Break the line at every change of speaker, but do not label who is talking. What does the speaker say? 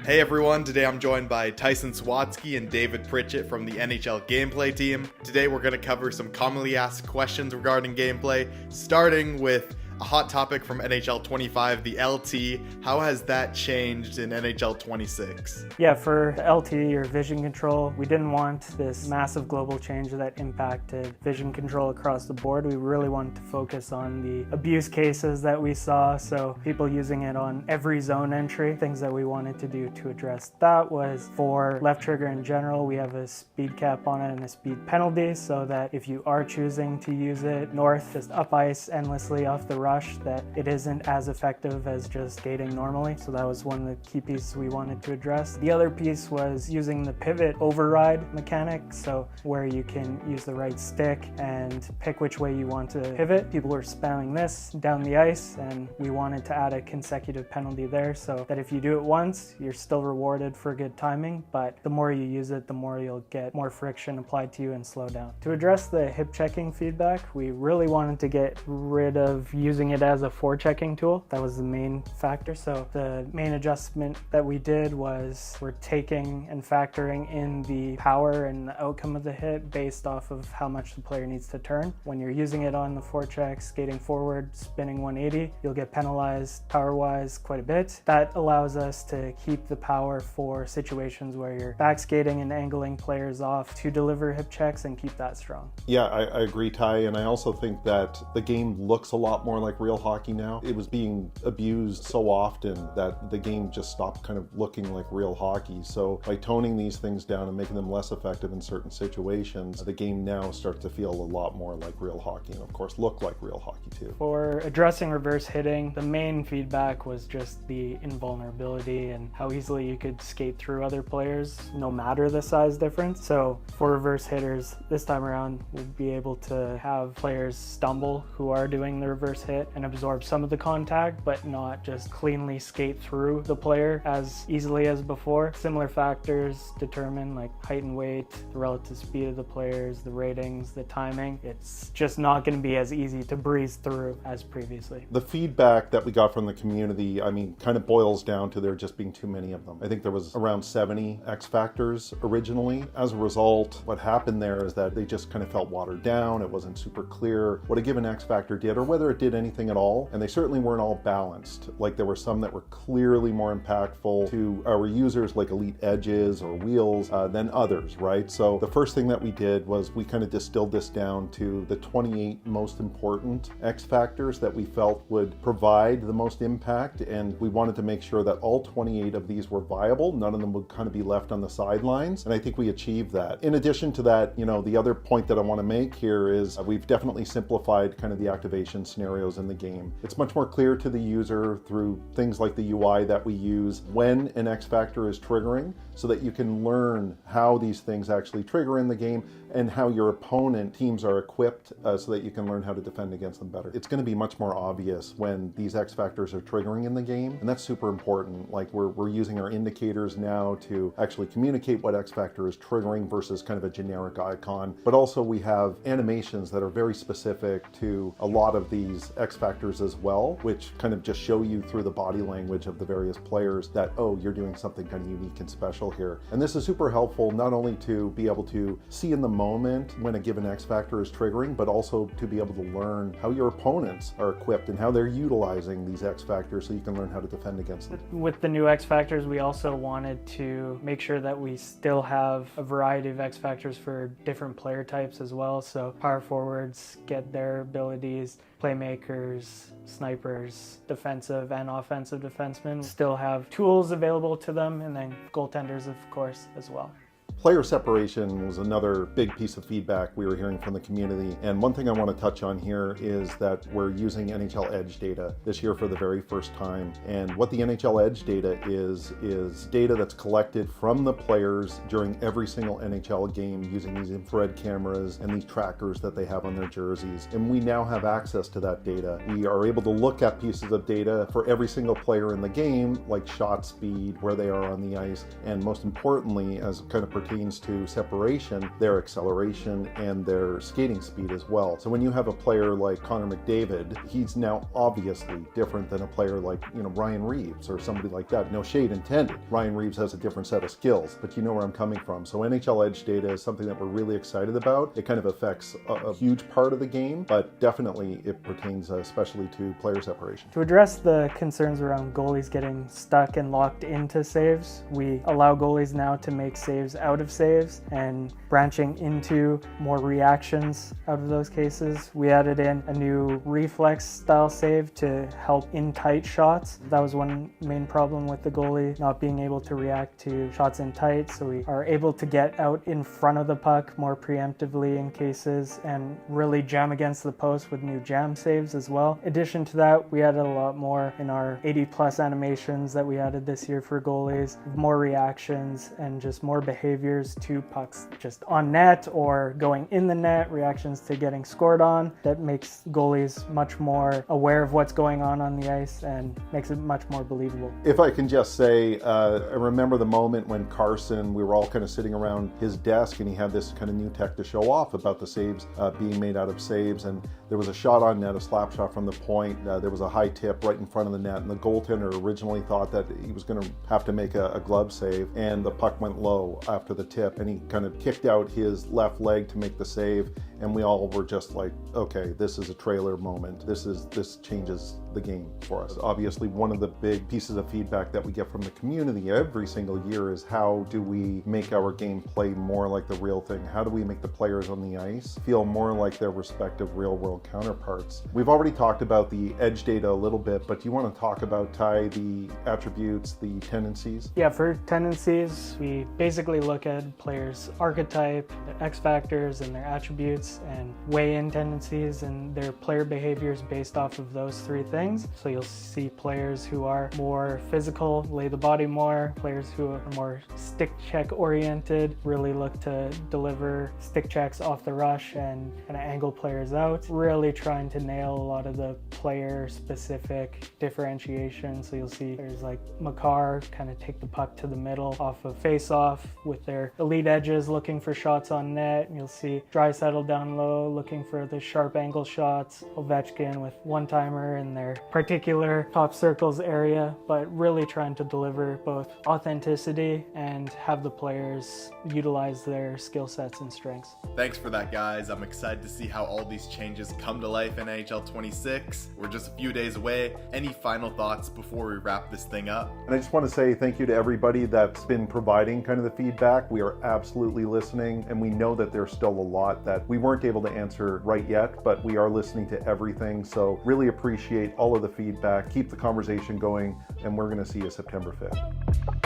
Hey everyone, today I'm joined by Tyson Swatsky and David Pritchett from the NHL gameplay team. Today we're going to cover some commonly asked questions regarding gameplay, starting with a hot topic from NHL 25, the LT. How has that changed in NHL 26?
Yeah, for the LT or vision control, we didn't want this massive global change that impacted vision control across the board. We really wanted to focus on the abuse cases that we saw, so people using it on every zone entry. Things that we wanted to do to address that was for left trigger in general, we have a speed cap on it and a speed penalty, so that if you are choosing to use it north, just up ice endlessly off the rush, that it isn't as effective as just skating normally. So that was one of the key pieces we wanted to address. The other piece was using the pivot override mechanic, so where you can use the right stick and pick which way you want to pivot. People were spamming this down the ice, and we wanted to add a consecutive penalty there so that if you do it once, you're still rewarded for good timing, but the more you use it, the more you'll get more friction applied to you and slow down. To address the hip checking feedback, we really wanted to get rid of using it as a forechecking tool. That was the main factor. So the main adjustment that we did was we're taking and factoring in the power and the outcome of the hit based off of how much the player needs to turn. When you're using it on the forecheck, skating forward, spinning 180, you'll get penalized power-wise quite a bit. That allows us to keep the power for situations where you're back skating and angling players off to deliver hip checks and keep that strong.
Yeah, I agree, Ty, and I also think that the game looks a lot more like real hockey now. It was being abused so often that the game just stopped kind of looking like real hockey. So by toning these things down and making them less effective in certain situations, the game now starts to feel a lot more like real hockey and of course look like real hockey too.
For addressing reverse hitting, the main feedback was just the invulnerability and how easily you could skate through other players no matter the size difference. So for reverse hitters, this time around we'll be able to have players stumble who are doing the reverse hit and absorb some of the contact, but not just cleanly skate through the player as easily as before. Similar factors determine like height and weight, the relative speed of the players, the ratings, the timing. It's just not going to be as easy to breeze through as previously.
The feedback that we got from the community, kind of boils down to there just being too many of them. I think there was around 70 X Factors originally. As a result, what happened there is that they just kind of felt watered down. It wasn't super clear what a given X Factor did or whether it did anything at all. And they certainly weren't all balanced. Like there were some that were clearly more impactful to our users, like elite edges or wheels, than others, right? So the first thing that we did was we kind of distilled this down to the 28 most important X Factors that we felt would provide the most impact. And we wanted to make sure that all 28 of these were viable. None of them would kind of be left on the sidelines. And I think we achieved that. In addition to that, the other point that I want to make here is we've definitely simplified kind of the activation scenarios in the game. It's much more clear to the user through things like the UI that we use when an X Factor is triggering, so that you can learn how these things actually trigger in the game and how your opponent teams are equipped so that you can learn how to defend against them better. It's going to be much more obvious when these X Factors are triggering in the game, and that's super important. Like we're using our indicators now to actually communicate what X Factor is triggering versus kind of a generic icon, but also we have animations that are very specific to a lot of these X Factors as well, which kind of just show you through the body language of the various players that, oh, you're doing something kind of unique and special here. And this is super helpful not only to be able to see in the moment when a given X Factor is triggering, but also to be able to learn how your opponents are equipped and how they're utilizing these X Factors so you can learn how to defend against them.
With the new X Factors, we also wanted to make sure that we still have a variety of X Factors for different player types as well. So power forwards get their abilities, playmakers, snipers, defensive and offensive defensemen still have tools available to them, and then goaltenders, of course, as well.
Player separation was another big piece of feedback we were hearing from the community. And one thing I want to touch on here is that we're using NHL Edge data this year for the very first time. And what the NHL Edge data is data that's collected from the players during every single NHL game using these infrared cameras and these trackers that they have on their jerseys. And we now have access to that data. We are able to look at pieces of data for every single player in the game, like shot speed, where they are on the ice, and most importantly, as kind of pertains pertains to separation, their acceleration and their skating speed as well. So when you have a player like Connor McDavid, he's now obviously different than a player like, Ryan Reeves or somebody like that. No shade intended. Ryan Reeves has a different set of skills, but you know where I'm coming from. So NHL Edge data is something that we're really excited about. It kind of affects a huge part of the game, but definitely it pertains especially to player separation.
To address the concerns around goalies getting stuck and locked into saves, we allow goalies now to make saves out of saves and branching into more reactions out of those cases. We added in a new reflex style save to help in tight shots. That was one main problem with the goalie not being able to react to shots in tight, so we are able to get out in front of the puck more preemptively in cases and really jam against the post with new jam saves as well. In addition to that, we added a lot more in our 80+ animations that we added this year for goalies, more reactions and just more behaviors to pucks just on net or going in the net, reactions to getting scored on. That makes goalies much more aware of what's going on the ice and makes it much more believable.
If I can just say, I remember the moment when Carson, we were all kind of sitting around his desk and he had this kind of new tech to show off about the saves being made out of saves, and there was a shot on net, a slap shot from the point. There was a high tip right in front of the net, and the goaltender originally thought that he was going to have to make a glove save, and the puck went low after the tip, and he kind of kicked out his left leg to make the save, and we all were just like, okay, this is a trailer moment. This changes the game for us. Obviously, one of the big pieces of feedback that we get from the community every single year is how do we make our game play more like the real thing? How do we make the players on the ice feel more like their respective real-world counterparts? We've already talked about the edge data a little bit, but do you want to talk about, Ty, the attributes, the tendencies?
Yeah, for tendencies, we basically look at players' archetype, their X factors, and their attributes, and weigh in tendencies and their player behaviors based off of those three things. So you'll see players who are more physical, lay the body more, players who are more stick check oriented, really look to deliver stick checks off the rush and kind of angle players out, really trying to nail a lot of the player specific differentiation. So you'll see there's like Makar kind of take the puck to the middle off of face off with their elite edges looking for shots on net. You'll see Draisaitl down low looking for the sharp angle shots, Ovechkin with one-timer in their particular top circles area, but really trying to deliver both authenticity and have the players utilize their skill sets and strengths.
Thanks for that, guys. I'm excited to see how all these changes come to life in NHL 26. We're just a few days away. Any final thoughts before we wrap this thing up?
And I just want to say thank you to everybody that's been providing kind of the feedback. We are absolutely listening, and we know that there's still a lot that we weren't able to answer right yet, but we are listening to everything. So really appreciate all of the feedback. Keep the conversation going, and we're going to see you September 5th.